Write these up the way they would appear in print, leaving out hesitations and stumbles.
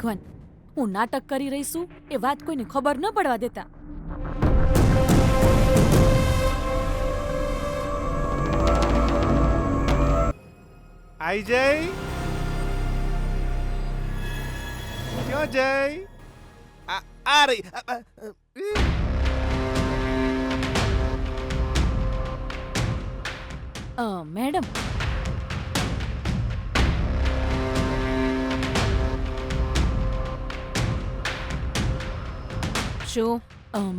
ભગવાન, હું નાટક કરી રહી છું એ વાત કોઈને ખબર ન પડવા દેતા. આઈ જય ક્યાં જય આ રહી મેડમ, શું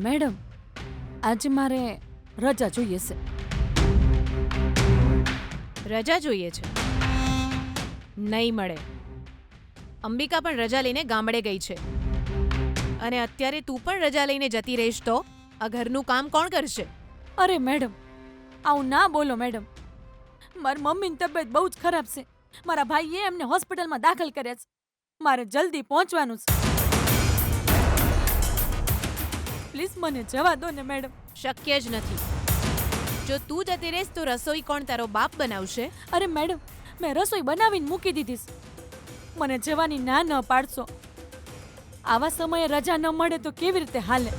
મેડમ, આજે મારે રજા જોઈએ છે. રજા જોઈએ છે? નહીં મળે. અંબિકા પણ રજા લઈને ગામડે ગઈ છે અને અત્યારે તું પણ રજા લઈને જતી રહીશ તો આ ઘરનું કામ કોણ કરશે? અરે મેડમ, આવું ના બોલો મેડમ. મારી મમ્મીની તબિયત બહુ જ ખરાબ છે. મારા ભાઈએ એમને હોસ્પિટલમાં દાખલ કર્યા છે. મારે જલ્દી પહોંચવાનું છે. પ્લીઝ મને જવા દો ને મેડમ. શક્ય જ નથી. જો તું જતી રહીશ તો રસોઈ કોણ તારો બાપ બનાવશે? અરે મેડમ, મેં રસોઈ બનાવીને મૂકી દીધી છે. મને જવાની ના ન પાડશો. આવા સમયે રજા ન મળે તો કેવી રીતે હાલે?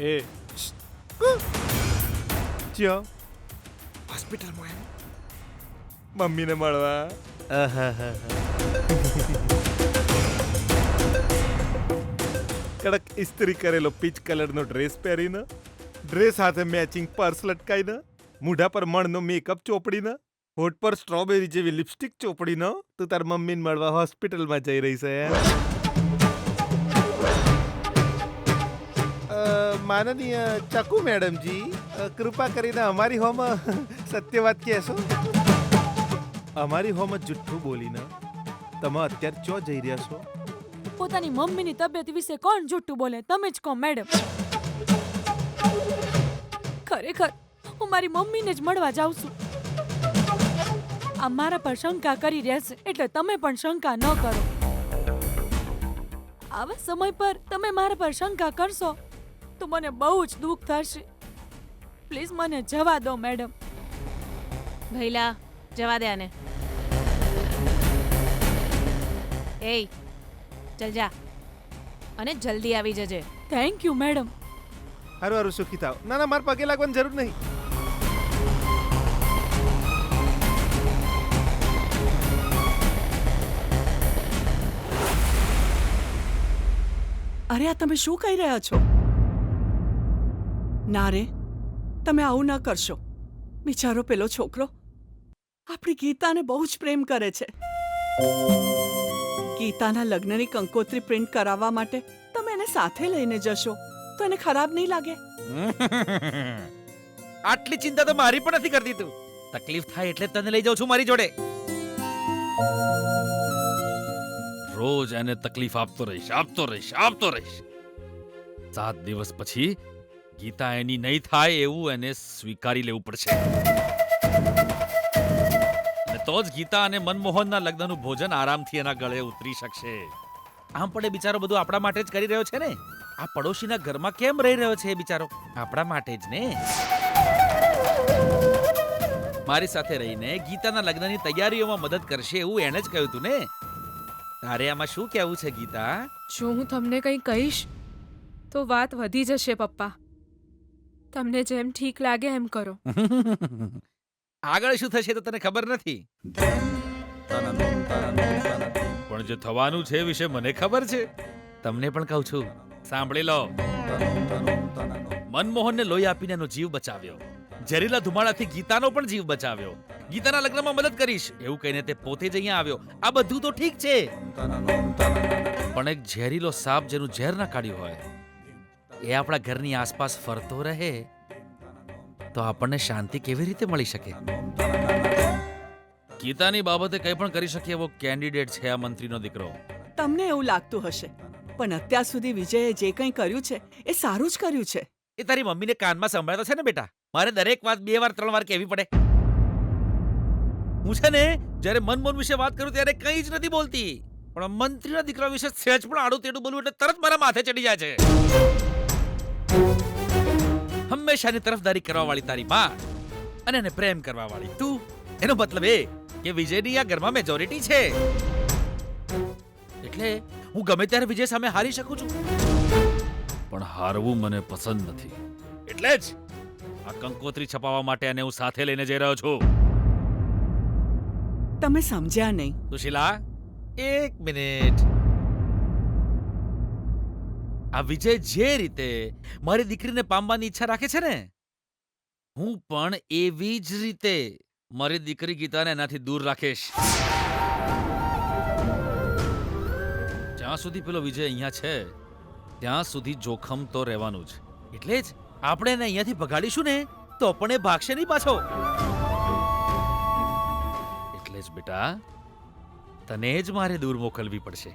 એ ક્યાં હોસ્પિટલમાં એમ મમ્મીને મળવા. કડક ઇસ્ત્રી કરેલો પીચ કલરનો ડ્રેસ પહેરીને, ડ્રેસ સાથે મેચિંગ પર્સ લટકાઈને, મૂઢા પર મણનો મેકઅપ ચોપડીને, હોઠ પર સ્ટ્રોબેરી જેવી લિપસ્ટિક ચોપડીને તું તાર મમ્મીને મળવા હોસ્પિટલમાં જઈ રહી છે એમ? માનનીય ચકુ મેડમજી, કૃપા કરીને અમારી હોમ સત્ય વાત કહેશો. અમારી હોમ જુઠ્ઠું બોલીને તમે અત્યારે ચો જઈ રહ્યા છો? પોતાની મમ્મીની તબિયત વિશે કોણ જૂઠું બોલે? તમે જ કહો મેડમ. ખરેખર હું મારી મમ્મીને જ મળવા જાઉં છું. આ મારા પર શંકા કરી રહ્યા છે એટલે તમે પણ શંકા ન કરો. આવા સમય પર તમે મારા પર શંકા કરશો તો મને બહુ જ દુઃખ થશે. પ્લીઝ મને જવા દો મેડમ. ભઈલા, જવા દે આને. એય, ચલ જા અને જલ્દી આવી જજે. Thank you madam. હારું હારું સુખી થાવ. ના ના, મારે પગે લાગવાની જરૂર નહીં. અરે આ તમે શું કહી રહ્યા છો? ના રે, તમે આવું ન કરશો. બિચારો પેલો છોકરો આપણી ગીતાને બહુ જ પ્રેમ કરે છે. ગીતાના લગ્નની કંકોત્રી પ્રિન્ટ કરાવવા માટે તમે એને સાથે લઈને જશો તો એને ખરાબ નહીં લાગે? આટલી ચિંતા તો મારી પણ નથી કરતી તું. તકલીફ થાય એટલે તને લઈ જાઉં છું મારી જોડે. રોજ એને તકલીફ આપતો રહીશ. 7 દિવસ પછી ગીતા એની નહીં થાય એવું એને સ્વીકારી લેવું પડશે. અને તો જ ગીતા અને મનમોહનના લગ્નનું ભોજન આરામથી એના ગળે ઉતરી શકશે. આમ પણ એ બિચારો બધું આપણા માટે જ કરી રહ્યો છે ને. આ પડોશીના ઘરમાં કેમ રહી રહ્યો છે એ બિચારો? આપણા માટે જ ને. મારી સાથે રહીને ગીતાના લગ્નની તૈયારીઓમાં મદદ કરશે એવું એણે જ કહ્યું તું ને. તારે આમાં શું કહેવું છે ગીતા? જો હું તમને કંઈ કહીશ તો વાત વધી જશે પપ્પા. તમને જેમ ઠીક લાગે એમ કરો. આગળ શું થશે તો તને ખબર નથી, પણ જે થવાનું છે વિશે મને ખબર છે. તમને પણ કહું છું, સાંભળી લો. મનમોહનને લોહી આપીને એનો જીવ બચાવ્યો. ઝેરીલા ધુમાડાથી ગીતાનો પણ જીવ બચાવ્યો. ગીતાના લગ્નમાં મદદ કરીશ એવું કહીને તે પોતે જ અહીંયા આવ્યો. આ બધું તો ઠીક છે, પણ એક ઝેરીલો સાપ જેનું ઝેર ના કાઢ્યું હોય એ આપણા ઘરની આસપાસ ફરતો રહે તો આપણને શાંતિ કેવી રીતે મળી શકે? ગીતાની બાબતે કંઈ પણ કરી શકે એવો કેન્ડિડેટ છે આ મંત્રીનો દીકરો. તમને એવું લાગતું હશે, પણ અત્યાર સુધી વિજયે જે કંઈ કર્યું છે એ સારું જ કર્યું છે. એ તારી મમ્મીને કાનમાં સંભળાતો છે ને બેટા? મારે દરેક વાત 2 વાર 3 વાર કહેવી પડે? હું છે ને જ્યારે મનમોહન વિશે વાત કરું ત્યારે કંઈ જ નથી બોલતી, પણ મંત્રીના દીકરા વિશે સહેજ પણ આડું તેડું બોલવું એટલે તરત મારા માથે ચડી જાય છે. હંમેશાની તરફદારી કરવા વાળી તારી માં અને એને પ્રેમ કરવા વાળી તું, એનો મતલબ એ કે વિજયની આ ઘરમાં મેજોરિટી છે, એટલે હું ગમે ત્યારે વિજય સામે હારી શકું છું. પણ હારવું મને પસંદ નથી, એટલે જ આ કંકોત્રી છપાવવા માટે એને હું સાથે લઈને જઈ રહ્યો છું. તમે સમજ્યા નહીં. સુશીલા, એક મિનિટ. આ વિજય જે રીતે મારી દીકરીને પામવાની ઈચ્છા રાખે છે ને, હું પણ એવી જ રીતે મારી દીકરી ગીતાને એનાથી દૂર રાખીશ. જ્યાં સુધી પેલો વિજય અહીંયા છે ત્યાં સુધી જોખમ તો રહેવાનું જ. એટલે જ આપણે એને અહીંયાથી ભગાડીશું ને તો પણ એ ભાગશે નહીં પાછો. એટલે જ બેટા, તને જ મારે દૂર મોકલવી પડશે.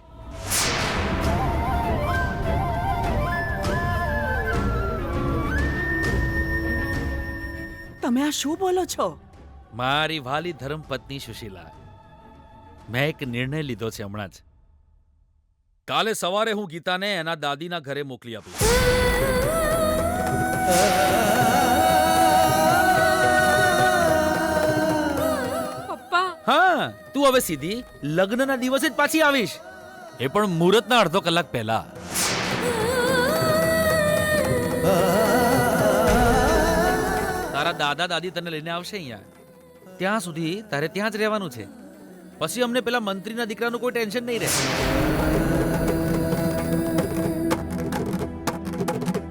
તમે આ શું બોલો છો? મારી વાલી ધર્મપત્ની સુશીલા, મેં એક નિર્ણય લીધો છે હમણાં જ. કાલે સવારે હું ગીતાને એના દાદીના ઘરે મોકલી આપીશ. પપ્પા, હા, તું હવે સીધી લગ્નના દિવસે જ પાછી આવીશ, એ પણ મુહૂર્તના અડધો કલાક પહેલા. તારા દાદા દાદી તને લઈને આવશે અહીંયા. ત્યાં સુધી તારે ત્યાં જ રહેવાનું છે. પછી અમને પેલા મંત્રીના દીકરાનું કોઈ ટેન્શન નહીં રહે.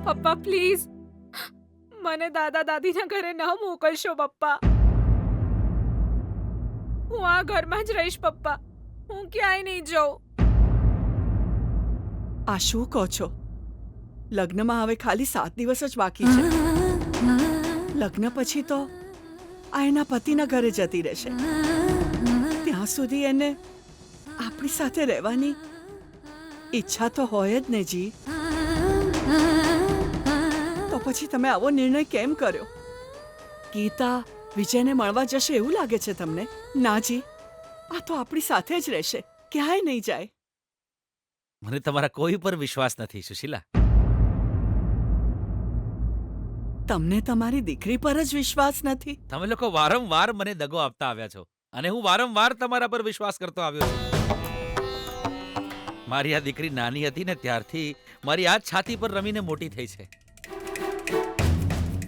પપ્પા પ્લીઝ મને દાદા દાદીના ઘરે ન મોકલશો પપ્પા. હું આ ઘરમાં જ રહીશ પપ્પા, હું ક્યાંય નહીં જાઉં. આ શું કહો છો? લગ્નમાં હવે ખાલી 7 દિવસ જ બાકી છે. લગ્ન પછી તો આ એના પતિના ઘરે જતી રહેશે. ત્યાં સુધી એને આપણી સાથે રહેવાની ઈચ્છા તો હોય જ ને જી. તો પછી તમે આવો નિર્ણય કેમ કર્યો? ગીતા વિજયને મળવા જશે એવું લાગે છે તમને? ના જી, આ તો આપણી સાથે જ રહેશે, ક્યાંય નહીં જાય. મને તમારા કોઈ પર વિશ્વાસ નથી સુશીલા. તમને તમારી દીકરી પર જ વિશ્વાસ નથી? તમે લોકો વારંવાર મને દગો આપતા આવ્યા છો અને હું વારંવાર તમારા પર વિશ્વાસ કરતો આવ્યો છું. મારી આ દીકરી નાની હતી ને ત્યારથી મારી આ છાતી પર રમીને મોટી થઈ છે.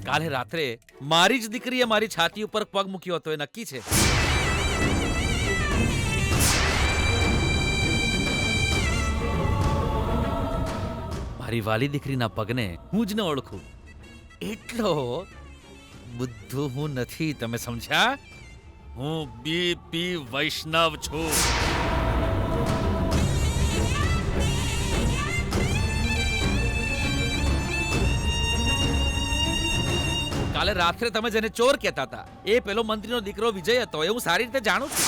કાલે રાત્રે મારી જ દીકરીએ મારી છાતી ઉપર પગ મૂક્યો હતો એ નક્કી છે. મારી વાલી દીકરીના પગને હું જ ન ઓળખું એટલો બુદ્ધુ હું નથી, તમે સમજ્યા? હું બીપી વૈષ્ણવ છું. કાલે રાત્રે તમે જેને ચોર કહેતા હતા એ પેલો મંત્રીનો દીકરો વિજય હતો, એ હું સારી રીતે જાણું છું.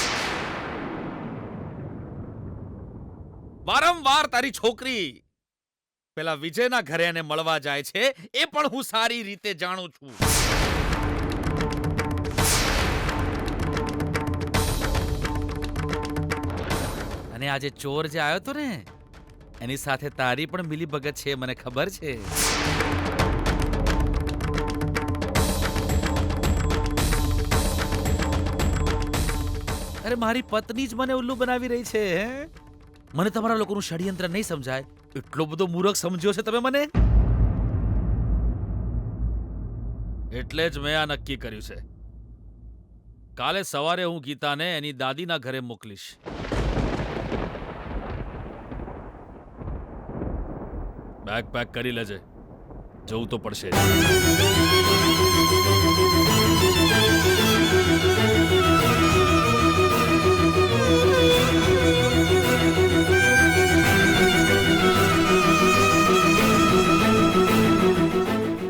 વારંવાર તારી છોકરી પેલા વિજયના ઘરે એને મળવા જાય છે એ પણ હું સારી રીતે જાણું છું. અને આજે ચોર જે આવ્યો હતો ને એની સાથે તારી પણ મિલીભગત છે, મને ખબર છે. અરે મારી પત્ની જ મને ઉલ્લુ બનાવી રહી છે. મને તમારા લોકોનું ષડયંત્ર નહીં સમજાય એટલો બધો મૂર્ખ સમજ્યો છે તમે મને. એટલે જ મેં આ નક્કી કર્યું છે. કાલે સવારે હું ગીતાને એની દાદીના ઘરે મોકલીશ. બેગ પેક કરી લેજે, જવું તો પડશે.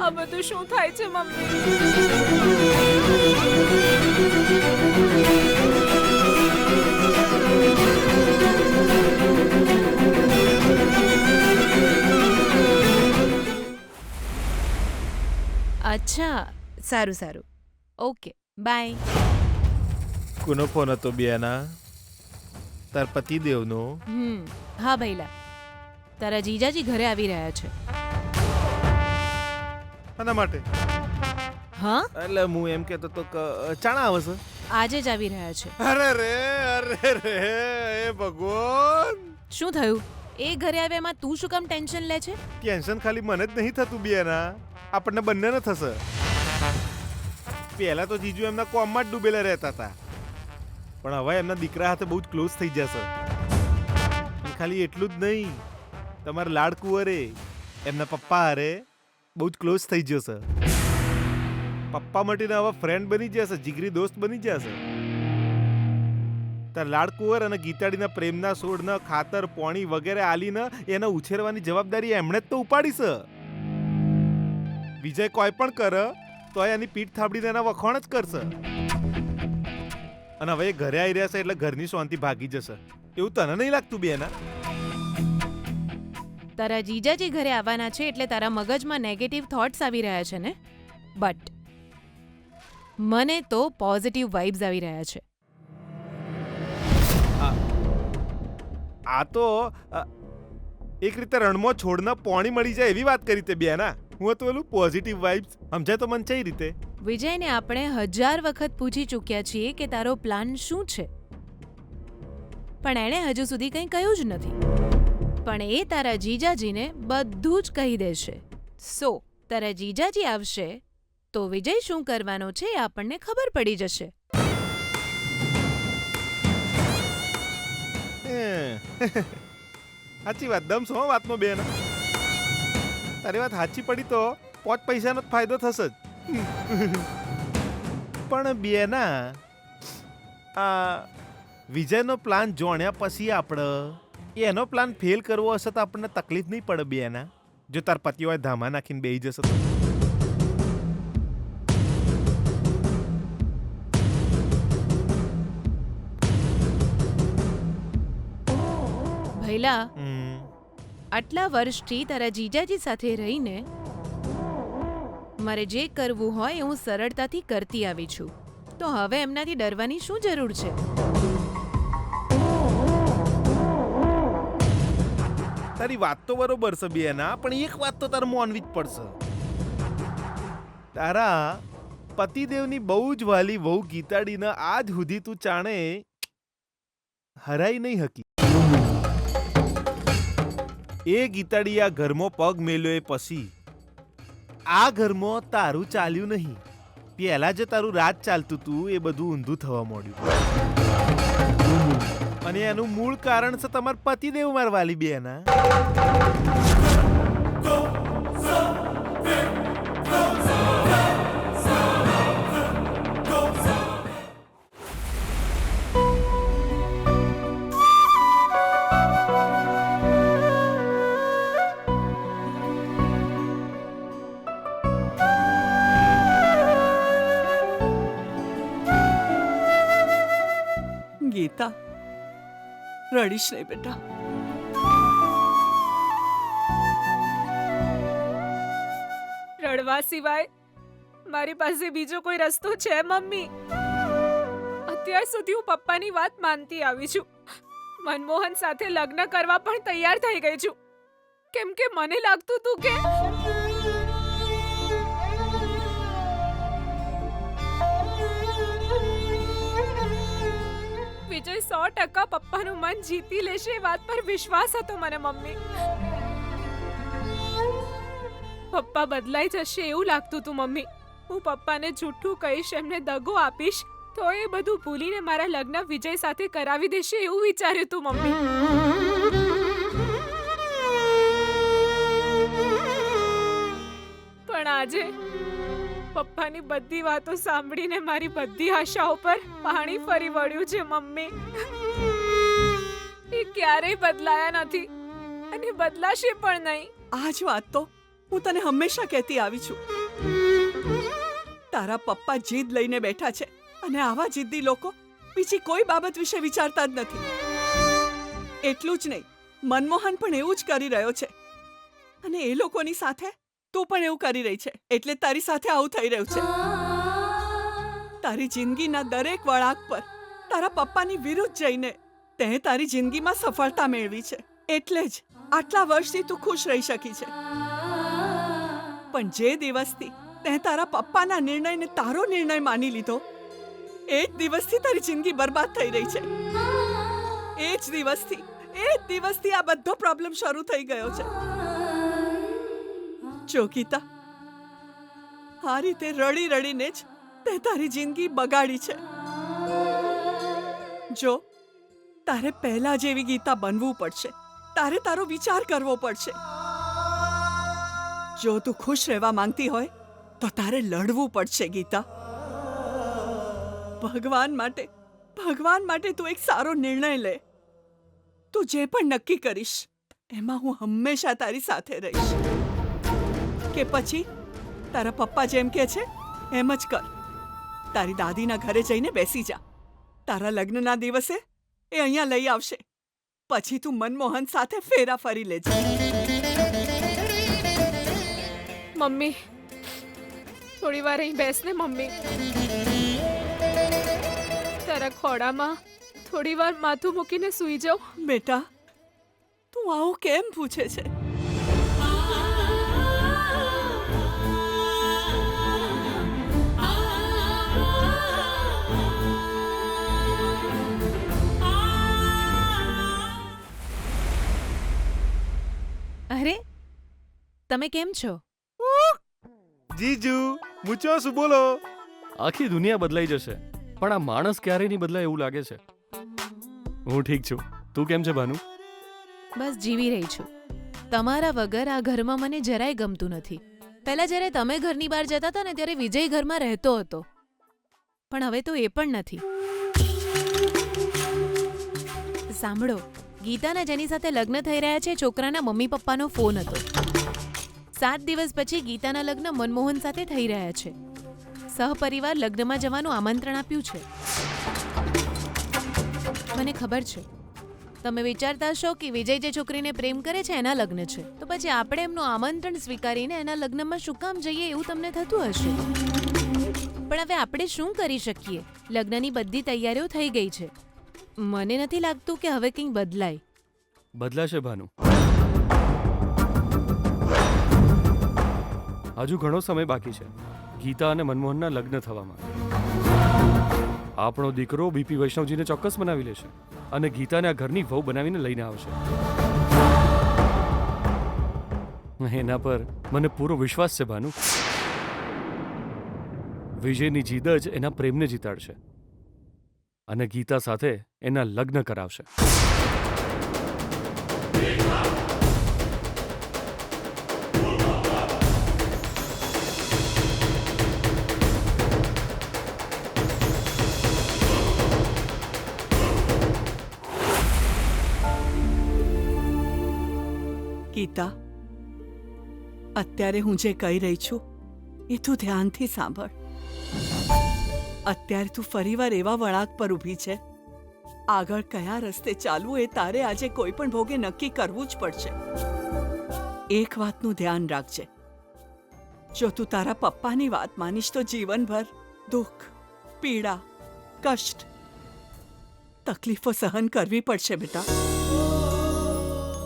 આ બધું શું થાય છે મમ્મી? અચ્છા, સારું સારું, ઓકે બાય. કોનો ફોન હતો બિયાના? તાર પતિદેવનો? હા ભૈલા, તારા જીજાજી ઘરે આવી રહ્યા છે. આના માટે હા એટલે હું એમ કહેતો તો કે ચાણા આવે છે. આજે જ આવી રહ્યા છે. અરે રે એ ભગવાન, શું થયું? એ ઘરે આવ્યા એમાં તું શું કામ ટેન્શન લે છે? ટેન્શન ખાલી મને જ નહીં થતું બેના, આપણને બંનેને થશે. પહેલા તો જીજુ એમના કોમમાં જ ડૂબેલા રહેતા હતા, પણ હવે એમના દીકરા સાથે બહુ જ ક્લોઝ થઈ જશે. અને ખાલી એટલું જ નહીં, તમારા લાડકુંવરે એમના પપ્પા હારે બહુ જ ક્લોઝ થઈ જશે. પપ્પા માટેના હવે ફ્રેન્ડ બની જશે, જીગરી દોસ્ત બની જશે. તાર લાડકુંવર અને ગીતાડીના પ્રેમના છોડના ખાતર પોણી વગેરે આલીને એને ઉછેરવાની જવાબદારી એમણે જ તો ઉપાડી છે. વિજય કોઈ પણ કરે તો એની પીઠ થાબડીને એના વખોણ જ કરશે. અને હવે એ ઘરે આવી રહ્યા છે એટલે ઘરની શાંતિ ભાગી જશે, એવું તને નહીં લાગતું બેના? તારા જીજાજી ઘરે આવવાના છે એટલે તારા મગજમાં નેગેટિવ થોટ્સ આવી રહ્યા છે ને? બટ મને તો પોઝિટિવ વાઇબ્સ આવી રહ્યા છે. આ તો એક રીતે રણમાં છોડના પોણી મળી જાય એવી વાત કરી તે બેના. હું તો પેલું પોઝિટિવ વાઇબ્સ સમજાય તો મને કઈ રીતે? વિજયને આપણે 1000 વખત પૂછી ચૂક્યા છીએ કે તારો પ્લાન શું છે, પણ એણે હજુ સુધી કંઈ કહ્યું જ નથી. પણ એ તારા જીજાજીને બધું જ કહી દેશે. સો તારા જીજાજી આવશે તો વિજય શું કરવાનો છે એ આપણને ખબર પડી જશે. સાચી વાત, દમ શું વાતમાં બેન. તારી વાત સાચી પડી તો 5 પૈસાનો જ ફાયદો થશે જ. પણ બેના આ વિજયનો પ્લાન જોણ્યા પછી આપણે એનો પ્લાન ફેલ કરવો હશે તો આપણને તકલીફ નહીં પડે બેના? જો તાર પતિ હોય ધામા નાખીને બેહી જશે તો? ભૈલા, આટલા વર્ષથી તારા જીજાજી સાથે રહીને મારે જે કરવું હોય એ હું સરળતાથી કરતી આવી છું, તો હવે એમનાથી ડરવાની શું જરૂર છે? તારી વાત તો બરોબર છે બેના, પણ એક વાત તો તારે માનવી જ પડશે. તારા પતિદેવની બહુ જ વાલી વહુ ગીતાડીને આજ સુધી તું ચાણે હરાઈ નહીં હકી. એ ગીતાડી આ ઘરમાં પગ મેલ્યો એ પછી આ ઘરમાં તારું ચાલ્યું નહીં. પહેલા જે તારું રાજ ચાલતું તું એ બધું ઊંધું થવા માંડ્યું, અને એનું મૂળ કારણ છે તમાર પતિદેવ માર વાલી બેના. ગીતા, રડીશ નહીં બેટા. રડવા સિવાય મારી પાસે બીજો કોઈ રસ્તો છે મમ્મી? અત્યાર સુધી હું પપ્પાની વાત માનતી આવી છું, મનમોહન સાથે લગ્ન કરવા પણ તૈયાર થઈ ગઈ છું, કેમ કે મને લાગતું હતું કે વિજય 100% પપ્પાનું મન જીતી લેશે એ વાત પર વિશ્વાસ હતો મને મમ્મી. પપ્પા બદલાઈ જશે એવું લાગતું હતું મમ્મી. હું પપ્પાને જૂઠું કહીશ, એમને દગો આપીશ તો એ બધું ભૂલીને મારા લગ્ન વિજય સાથે કરાવી દેશે એવું વિચાર્યું હતું મમ્મી. પણ આજે પપ્પાની બધી વાતો સાંભળીને મારી બધી આશાઓ પર પાણી ફરી વળ્યું છે મમ્મી. એ ક્યારેય બદલાયા નથી અને બદલાશે પણ નહીં. આ જ વાત તો હું તને હંમેશા કહેતી આવી છું. તારા પપ્પા જીદ લઈને બેઠા છે અને આવા જિદ્દી લોકો બીજી કોઈ બાબત વિશે વિચારતા જ નથી. એટલું જ નહીં, મનમોહન પણ એવું જ કરી રહ્યો છે અને એ લોકોની સાથે તું પણ એવું કરી રહી છે, એટલે તારી સાથે આવું થઈ રહ્યું છે. તારી જિંદગીના દરેક વળાંક પર તારા પપ્પાની વિરુદ્ધ જઈને તે તારી જિંદગીમાં સફળતા મેળવી છે, એટલે જ આટલા વર્ષથી તું ખુશ રહી શકી છે. પણ જે દિવસથી તે તારા પપ્પાના નિર્ણયને તારો નિર્ણય માની લીધો, એ જ દિવસથી તારી જિંદગી બરબાદ થઈ રહી છે. એ જ દિવસથી આ બધો પ્રોબ્લેમ શરૂ થઈ ગયો છે. જો ગીતા, આ રીતે રડી રડીને જ તે તારી જિંદગી બગાડી છે. જો તારે પહેલા જેવી ગીતા બનવું પડશે. તારે તારો વિચાર કરવો પડશે. જો તું ખુશ રહેવા માંગતી હોય તો તારે લડવું પડશે ગીતા. ભગવાન માટે તું એક સારો નિર્ણય લે. તું જે પણ નક્કી કરીશ એમાં હું હંમેશા તારી સાથે રહીશ. કે પછી તારા પપ્પા જેમ કે છે એમ જ કર. તારી દાદીના ઘરે જઈને બેસી જા. તારા લગ્નના દિવસે એ અહીંયા લઈ આવશે. પછી તું મનમોહન સાથે ફેરા ફરી લેજે. મમ્મી, થોડી વાર અહીં બેસ ને મમ્મી. તારા ખોળામાં થોડી વાર માથું મૂકીને સૂઈ જાઉં. બેટા, તું આવું કેમ પૂછે છે? અરે, તમે કેમ છો? જીજુ મૂચો શું બોલો. આખી દુનિયા બદલાઈ જશે પણ આ માણસ ક્યારેય નહીં બદલાય એવું લાગે છે. હું ઠીક છું. તું કેમ છે ભાનુ? બસ જીવી રહી છું. તમારા વગર આ ઘરમાં મને જરાય ગમતું નથી. પહેલા જ્યારે તમે ઘરની બહાર જતા હતા ને ત્યારે વિજય ઘરમાં રહેતો હતો, પણ હવે તો એ પણ નથી. સાંભળો, ગીતાના જેની સાથે લગ્ન થઈ રહ્યા છે છોકરાના મમ્મી પપ્પાનો ફોન હતો. 7 દિવસ પછી ગીતાના લગ્ન મનમોહન સાથે થઈ રહ્યા છે. સહપરિવાર લગ્નમાં જવાનું આમંત્રણ આપ્યું છે. મને ખબર છે તમે વિચારતા હશો કે વિજય જે છોકરીને પ્રેમ કરે છે એના લગ્ન છે, તો પછી આપણે એમનું આમંત્રણ સ્વીકારીને એના લગ્નમાં શું કામ જઈએ એવું તમને થતું હશે. પણ હવે આપણે શું કરી શકીએ? લગ્નની બધી તૈયારીઓ થઈ ગઈ છે. મને નથી લાગતું કે હવે કંઈ બદલાય. બદલાશે ભાનુ. હજુ ઘણો સમય બાકી છે ગીતા અને મનમોહનના લગ્ન થવામાં. આપણો દીકરો બીપી વૈષ્ણવજીને ચોક્કસ બનાવી લેશે અને ગીતાને આ ઘરની વહુ બનાવીને લઈને આવશે. એના પર મને પૂરો વિશ્વાસ છે ભાનુ. વિજયની જીદ જ એના પ્રેમને જીતાડશે અને ગીતા સાથે એના લગ્ન કરાવશે. ગીતા, અત્યારે હું જે કહી રહી છું એ તું ધ્યાનથી સાંભળ. અત્યારે તું ફરીવાર એવા વળાંક પર ઊભી છે. આગળ કયા રસ્તે ચાલવું એ તારે આજે કોઈ પણ ભોગે નક્કી કરવું જ પડશે. એક વાતનું ધ્યાન રાખજે. જો તું તારા પપ્પાની વાત માનીશ તો જીવનભર દુઃખ, પીડા, કષ્ટ, તકલીફો સહન કરવી પડશે બેટા.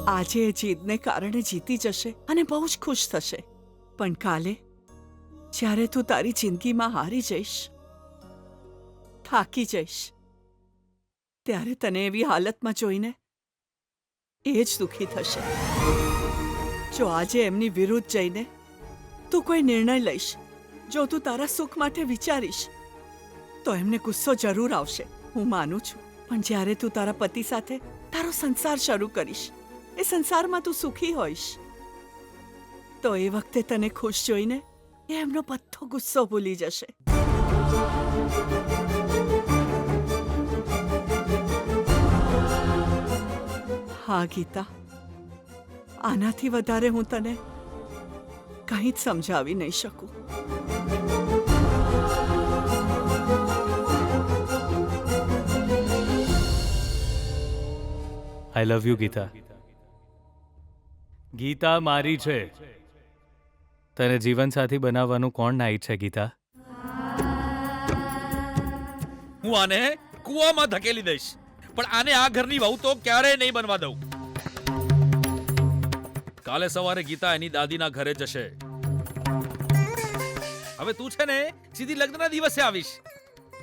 આજે એ જીદને કારણે જીતી જશે અને બહુ જ ખુશ થશે, પણ કાલે જ્યારે તું તારી જિંદગીમાં હારી જઈશ, થાકી જઈશ, ત્યારે તને એવી હાલતમાં જોઈને એ જ દુઃખી થશે. જો આજે એમની વિરુદ્ધ જઈને તું કોઈ નિર્ણય લઈશ, જો તું તારા સુખ માટે વિચારીશ, તો એમને ગુસ્સો જરૂર આવશે, હું માનું છું. પણ જ્યારે તું તારા પતિ સાથે તારો સંસાર શરૂ કરીશ, એ સંસારમાં તું સુખી હોઈશ, તો એ વખતે તને ખુશ જોઈને એ એમનો બધો ગુસ્સો ભૂલી જશે. હા ગીતા, આનાથી વધારે હું તને કંઈ જ સમજાવી નહીં શકું. આઈ લવ યુ ગીતા. ગીતા મારી છે. તને જીવનસાથી બનાવવાનું કોણ ના ઈચ્છે ગીતા? હું આને કૂવામાં ધકેલી દઈશ, પણ આને આ ઘરની વહુ તો ક્યારેય નહીં બનવા દઉં. કાલે સવારે ગીતા એની દાદીના ઘરે જશે. હવે તું છે ને સીધી લગ્નના દિવસે આવીશ,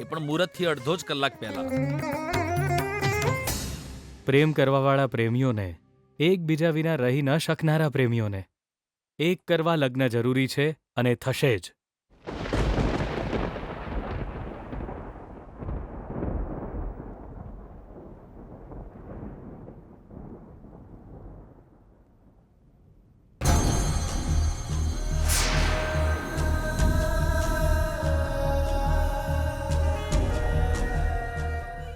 એ પણ મુહૂર્તથી અડધો જ કલાક પહેલા. પ્રેમ કરવાવાળા પ્રેમીઓને એકબીજા વિના રહી ન શકનારા પ્રેમીઓને એક કરવા લગ્ન જરૂરી છે અને થશે જ.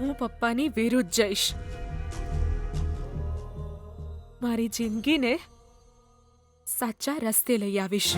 હું પપ્પાની વિરુદ્ધ જઈશ. મારી જિંદગીને સાચા રસ્તે લઈ આવીશ.